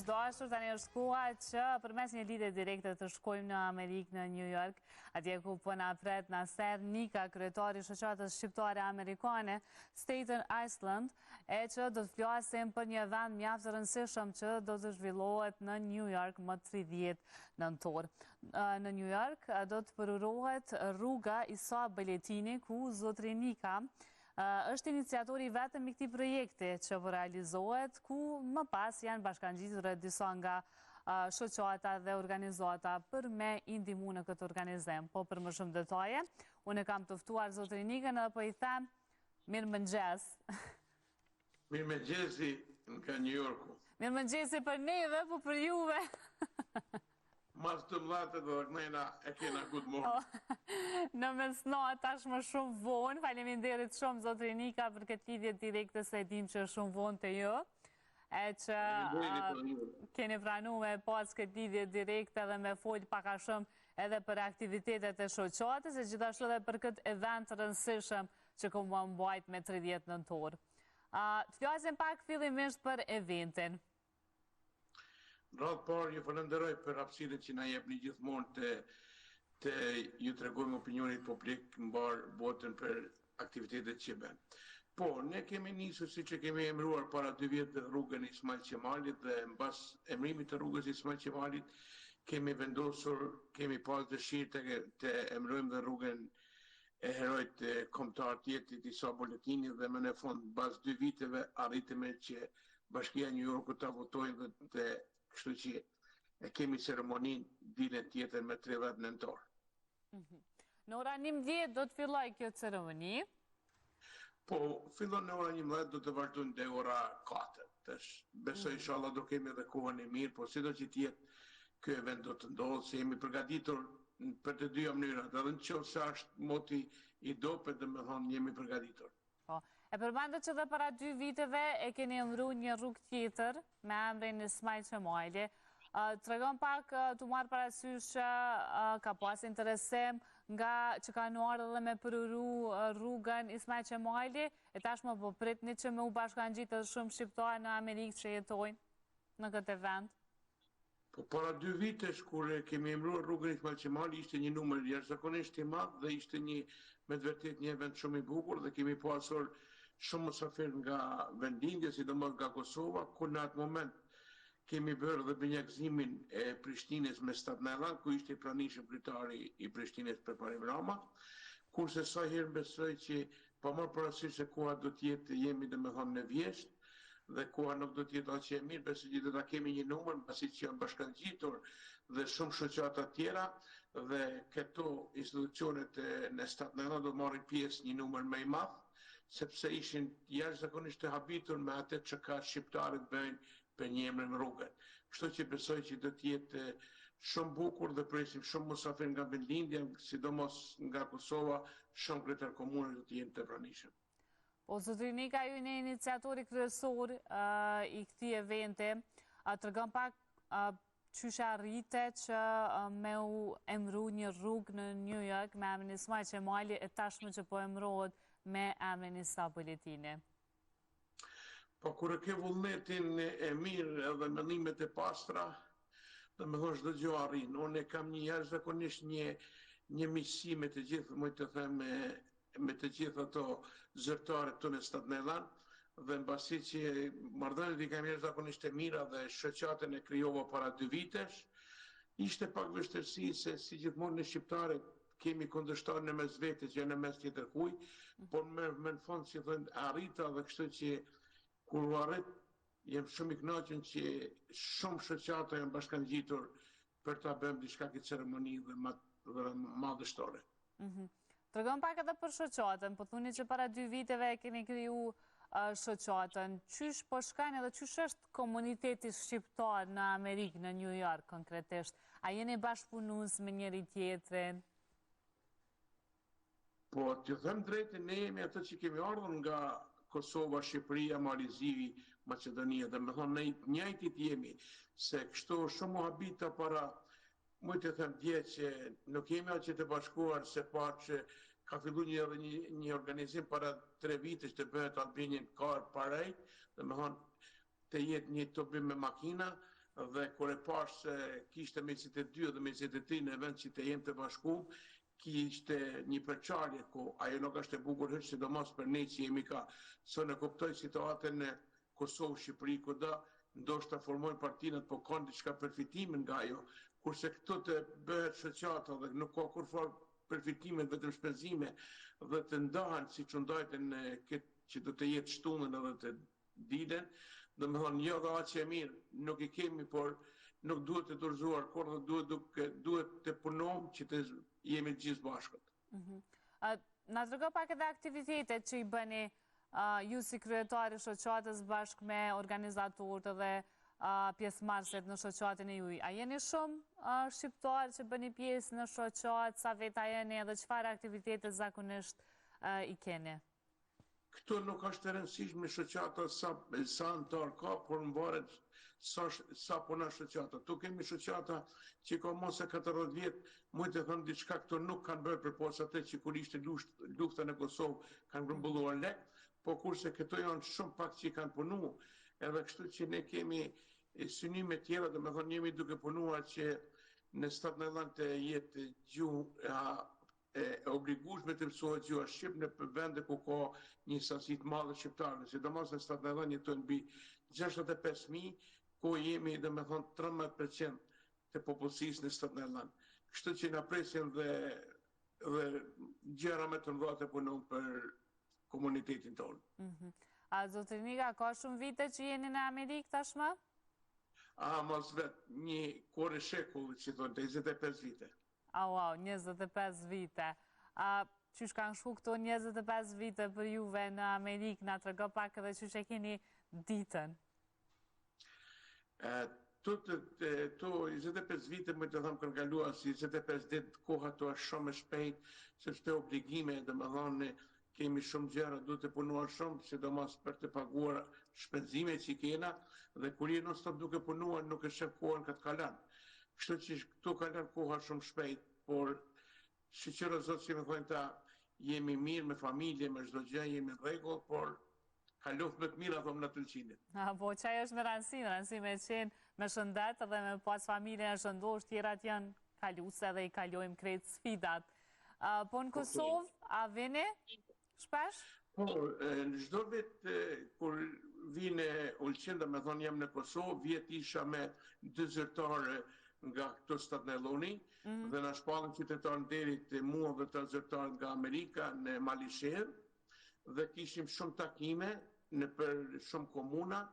miqdashur, tani është koha që përmes një lidhje direkte të shkojmë në Amerikë, në New York, atje ku po na pret na serr Nika, kryetari i shoqatës shqiptare amerikane Staten Island, e që do të flasim për një event mjaft të rëndësishëm që do të zhvillohet në New York më 30 nëntor. Në New York do të përurohet rruga Isa Beletini, ku zotri Nika është iniciatori vetëm i këtij projekti që po realizohet, ku më pas janë bashkangjitur disa nga shoqata dhe organizata për me i ndihmu në këtë organizim. Po për më shumë detaje, unë kam të ftuar zotrin Nikën dhe po i them mirëmëngjes. Mirëmëngjesi nga New Yorku. Mirëmëngjesi për neve, po për juve. Mas të mlatë dhe nëjna e kena good morning. Në mesnatë tashmë shumë vonë, faleminderit shumë zotri Nika për këtë lidhje direkte, se e dim që është shumë vonë të ju, e që keni pranu me pas këtë lidhje direkte dhe me folë paka shumë edhe për aktivitetet e shoqatës, e gjithashtu edhe për këtë event të rëndësishëm që ku më mbajt me 30 nëntor. Të flasim pak fillimisht për eventin. Në radhë parë, ju falenderoj për hapësinë që na jepni gjithmonë të ju tregojmë opinionit publik mbar botën për aktivitetet që bën. Po, ne kemi nisur siç e kemi emëruar para 2 vjetë rrugën Ismail Qemalit dhe mbas emërimit të rrugës Ismail Qemalit kemi vendosur, kemi pas dëshirë të emërojmë dhe rrugën e herojt kombëtar të jetit Isa Beletini dhe më në fund pas 2 viteve arritëm që Bashkia New Yorku ta votojë dhe kështu që e kemi ceremonin ditën tjetër me 30 nëntor. Në ora 11 do të filloj kjo ceremoni? Po, fillon në ora 11, do të vazhdojnë dhe ora 4. Besoj inshallah do kemi edhe kohën e mirë, po sido që tjetë kjo event do të ndodhë, se jemi përgatitur për të dyja mënyrat, edhe në qoftë se është moti i dopet dhe me thonë jemi përgatitur. Po, e përmendet që dhe para 2 viteve e keni emëru një rrugë tjetër me emrin Ismail Qemali. Tregon pak të marrë parasysh që ka pas interesim nga që ka nuar edhe me përuru rrugën Ismail Qemali, e tashmë po pritni që me u bashkangjitë edhe shumë shqiptarë në Amerikë që jetojnë në këtë event? Po para 2 vitesh kur kemi emëruar rrugën Ismail Qemali ishte një numër jashtëzakonisht i madh dhe ishte me të vërtetë një event shumë i bukur dhe kemi pasur shumë mysafir nga vendindja, sidomos nga Kosova, ku në atë moment kemi bërë dhe benjakzimin e Prishtinës me Staten Island, ku ishte i pranishëm kryetari i Prishtinës për parim Rama, kurse sa herë besoj që pa marrë parasysh se koha do të jetë jemi domethënë në vjesht, dhe koha nuk do të jetë aq e mirë, besoj që do ta kemi një numër, pasi që janë bashkangjitur dhe shumë shoqata tjera dhe këto institucionet në Staten Island do marrin pjesë një numër më i madh, sepse ishin jashtëzakonisht të habitur me atë që ka shqiptarët bëjnë për një emër në rrugën. Kështu që besoj që do të jetë shumë bukur dhe presim shumë mysafir nga vendindja, sidomos nga Kosova, shumë kryetar komune do të jenë të pranishëm. Po, zotri Nika, ju një iniciatori kryesor i këtij eventi, tregon pak qysh arrite që me u emëru një rrugë në New York me emrin Ismail Qemali e tashmë që po emërohet me emrin Isa Beletini. Po, kur e ke vullnetin e mirë edhe mendimet e pastra, dhe me thonë çdo gjë arrin. Unë kam një jashtëzakonisht një miqësi me të gjithë, më të them me të gjithë ato zyrtarët tonë në Staten Island, dhe mbasi që marrëdhëniet i kam jashtëzakonisht e mira dhe shoqatën e krijova para 2 vitesh, ishte pak vështirësi se si gjithmonë ne shqiptarët kemi kundërshtar në mes vetes, jo në mes tjetër kuj, por me në fund si thënë arrita dhe kështu që kur u arrit, jem shumë i kënaqur që shumë shoqata janë bashkangjitur për ta bëmë diçka këtë ceremoni dhe madhështore. Tregon pak edhe për shoqatën, po thuni që para 2 viteve keni kriju shoqatën. Qysh po shkajnë edhe qysh është komuniteti shqiptar në Amerikë, në New York konkretisht? A jeni bashkëpunues me njëri tjetrin? Po, t'ju them drejtë, ne jemi ato që kemi ardhur nga Kosova, Shqipëria, Malizivi, Maqedonia, dhe me thonë ne njëjtit jemi, se kështu shumë habita para më të them dje që nuk jemi aq të bashkuar, se pa që ka fillu një organizim para 3 vitesh të bëhet Albanian Car Parade, dhe me thonë të jetë një të bëjmë me makina, dhe kur e pash se kishte mesit e 2 dhe mesit e 3 në vend që të jem të bashkum, kishte një përçarje ku ajo nuk është e bukur hiç, sidomos për ne që jemi ka, së në kuptoj situatën në Kosovë, Shqipëri, kudo ndoshta formojnë partinat, po kanë diçka përfitimin nga ajo, kurse këto të bëhet shoqata dhe nuk ka kurrë përfitime, vetëm shpenzime dhe të ndahen siç u ndajtën këtë që do të jetë shtunën edhe të ditën, domethënë jo dhe aq e mirë, nuk i kemi, por nuk duhet të dorëzuar kur dhe duhet të punojmë që të jemi gjithë bashkët. Na trego pak edhe aktivitetet që i bëni ju si kryetari shoqatës bashkë me organizatorët dhe pjesëmarrësit në shoqatën e juaj. A jeni shumë shqiptarë që bëni pjesë në shoqatë, sa veta jeni edhe çfarë aktivitete zakonisht i keni? Këtu nuk është e rëndësishme shoqata sa antar ka, por mbaret sa puna shoqata. Tu kemi shoqata që ka mos e 40 vjet, mund të thënë diçka këtu nuk kanë bërë përpos atë që kur ishte lufta në Kosovë kanë grumbulluar lek, po kurse këto janë shumë pak që kanë punu, edhe kështu që ne kemi synime tjera, dhe me thonë jemi duke punuar që në Stat Nelanë të jetë gjuhë e obligueshme të mësohet gjuha shqip në vende ku ka një sasi të madhe shqiptarëve, sidomos në Stat Nelanë jetojnë mbi 65.000, ku jemi dhe me thonë 13% të popullsisë në Stat Nelanë. Kështu që na presin dhe gjëra me të mëdha të punojnë për komunitetin tonë. A zotëri Nika, ka shumë vite që jeni në Amerikë tashmë? Mos vetë, një kore shekullit që thonë, 25 vite. Wow, 25 vite. Qysh kanë shku këto 25 vite për juve në Amerikë, na trego pak edhe qysh e keni ditën? To 25 vite më të thëmë kanë kaluar si 25 ditë, koha to është shumë e shpejt, sepse obligime, dhe më thonë, kemi shumë gjëra, duhet të punuar shumë, sidomos për të paguar shpenzime që kena, dhe kur je non stop duke punuar, nuk e shef kohën këtë kalan. Kështu që këtu kalan koha shumë shpejt, por shqyqyra zotë që me thonë ta, jemi mirë me familje, me çdo gjë, jemi në rregull, por kalof me të mira, thomë në tëlqinit. Po, qaj është me rëndësi me qenë me shëndet dhe me pas familje në shëndosh, tjerat janë kaluse dhe i kalojmë krejt sfidat. Po në Kosovë, a vini shpesh? Po, në çdo vit kur vine Ulqin, dhe me thonë jam në Kosovë, vjet isha me 2 zyrtarë nga këto Stat Neloni, dhe në shpallën qytetarën deri të mua dhe të zyrtarët nga Amerika në Malisher, dhe kishim shumë takime në për shumë komuna,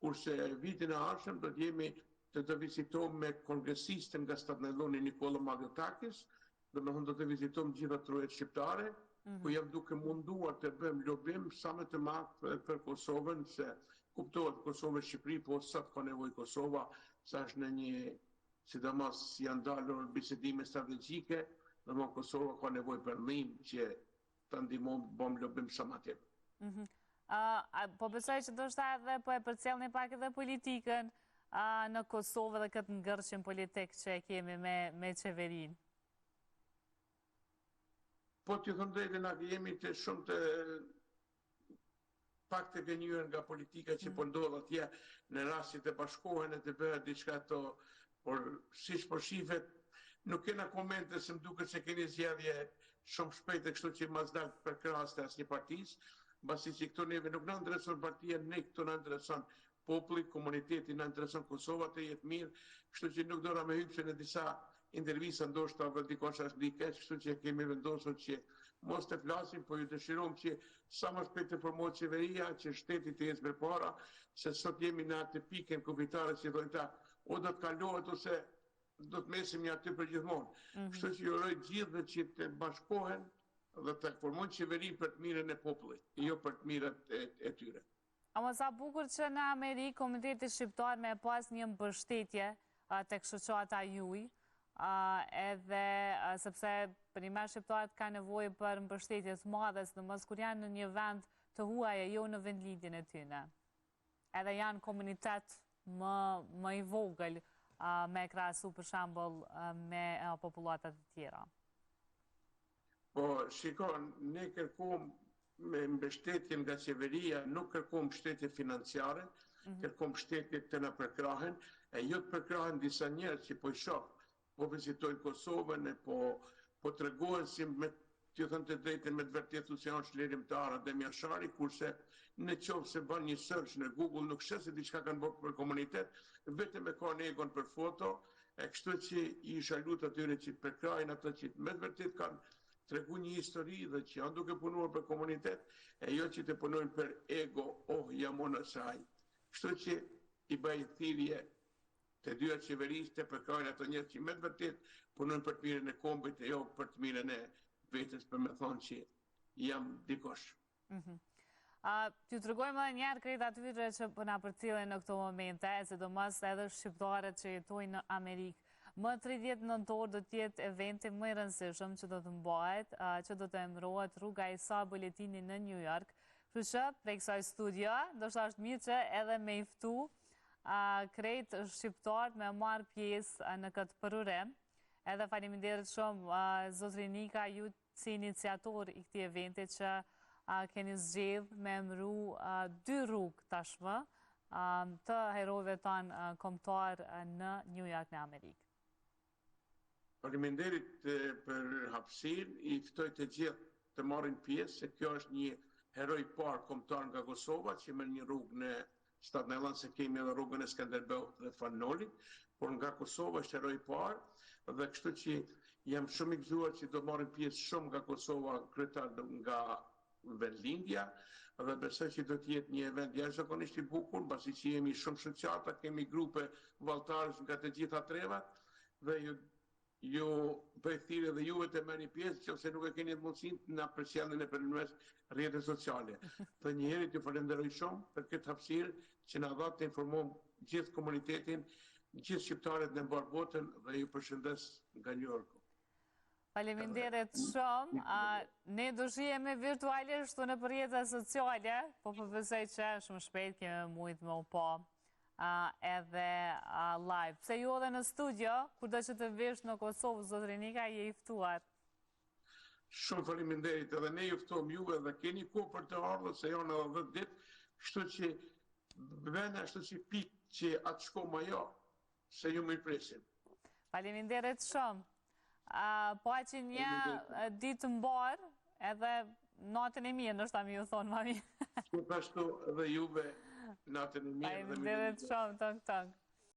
kurse vitin e ardhshëm do të jemi të vizitojmë me kongresistën nga Stat Neloni Nikola Madjotakis, dhe me thonë do të vizitojmë gjitha trojet shqiptare, ku jam duke munduar të bëjmë lobim sa më të madh për Kosovën, se kuptohet Kosova Shqipëri, po sa të ka nevojë Kosova, sa është në një, sidomos janë dalur bisedime strategjike, dhe më Kosova ka nevojë për ndihmë që të ndihmojmë të bëjmë lobim sa më tepër. Po besoj që ndoshta edhe po e përcjellni pak edhe politikën në Kosovë dhe këtë ngërçim politik që e kemi me qeverinë. Po t'ju thëmë drejtë, na jemi të shumë të pak të gënjur nga politika që po ndodh atje në rastit të bashkohen e të bëhet diçka to, por siç po shihet, nuk kena komente se më duket se keni zgjedhje shumë shpejt e kështu që mas dal për krahas të asnjë partisë, mbasi që këto neve nuk na intereson partia, ne këto na intereson populli, komuniteti, na intereson Kosova të jetë mirë, kështu që nuk dora me hypse në disa intervista ndoshta dhe dikosh është dikesh, kështu që kemi vendosur që mos të flasim, po ju dëshirojmë që sa më shpejt të formohet qeveria, që shteti të jetë përpara, se sot jemi në atë pikën kufitare që thonë ta, o do të kalohet ose do të mesim një aty për gjithmonë. Kështu që ju uroj gjithëve që të bashkohen dhe të formojnë qeveri për të mirën e popullit, jo për të mirën e tyre. Ama sa bukur që në Amerikë komuniteti shqiptar me pas një mbështetje tek shoqata juaj, edhe sepse primar shqiptarët ka nevojë për mbështetje të madhe, sidomos kur janë në një vend të huaj e jo në vendlindjen e tyre. Edhe janë komunitet më i vogël me krahasu për shembull me popullatat të tjera. Po, shikon, ne kërkojmë me mbështetje nga qeveria, nuk kërkojmë mbështetje financiare, kërkom shtetit të na përkrahen, e jo të përkrahen disa njerëz që po i shoh, po vizitojnë Kosovën, po tregohen si me që thënë të drejtën me të vërtetu se janë shlerimtarë dhe mjashari, kurse në qovë se bën një search në Google nuk shë se diçka kanë bërë për komunitet, vetëm e ka në egon për foto, e kështu që i isha lutë atyre që të përkrajnë ato që me të vërtet kanë tregu një histori dhe që janë duke punuar për komunitet, e jo që të punojnë për ego, jam unë asaj. Kështu që i bëj thirrje të dyja qeverisë të përkrajnë ato njerëz që me të vërtet punojnë për të mirën e kombit e jo për të mirën e vetës, për me thonë që jam dikosh. T'ju të rëgojmë edhe njerë krejt atyre që përna përcilin në këto momente, e sidomos edhe shqiptarët që jetojnë në Amerikë. Më 30 nëntor do t'jetë eventi më i rëndësishëm që do të mbahet, që do të emërohet Rruga e Isa Bulletini në New York. Kështu që, prej kësaj studio, do shta është mirë që edhe me i ftu krejt shqiptarët me marrë pjesë në këtë përurim. Edhe faleminderit shumë, Zotri Nika, ju si iniciator i këtij eventi që keni zgjedh me emëru 2 rrugë tashmë të herojve tanë kombëtar në New York në Amerikë. Faleminderit për hapësirë, i ftoj të gjithë të marrin pjesë, se kjo është një heroj parë kombëtar nga Kosova, që merr një rrugë në Shtat Nellan, se kemi edhe rrugën e Skanderbeut dhe Fanolit, por nga Kosova është heroj parë, dhe kështu që jam shumë i gëzuar që do marrin pjesë shumë nga Kosova, kryetar nga vendlindja, dhe besoj që do të jetë një event jashtëzakonisht i bukur, pasi që jemi shumë shoqata, kemi grupe valltarësh nga të gjitha trevat, dhe ju bëj thirrje dhe juve të merrni pjesë, nëse nuk e keni mundësinë na përcjellni nëpërmes rrjetet sociale. Dhe një herë ju falenderoj shumë për këtë hapësirë që na dha të informojmë gjithë komunitetin, gjithë shqiptarët në mbar botën, dhe ju përshëndes nga New Yorku. Faleminderit shumë. Ne do shihemi virtualisht në rrjetet sociale, po besoj që shumë shpejt kemi mujt me u pa edhe live. Pse ju edhe në studio, kur do që të vish në Kosovë, Zotri Nika, je i ftuar. Shumë faleminderit, edhe ne ju ftojmë juve dhe keni kohë për të ardhur, se janë edhe 10 ditë, kështu që bëna ashtu si pikë që atë shkojmë ajo, se ju më i presim. Faleminderit shumë. Po që një ditë mbar, edhe natën e mirë, nështë ta mi ju thonë, mami. Shkupashtu edhe juve natën e mirë. Faleminderit shumë, tëng.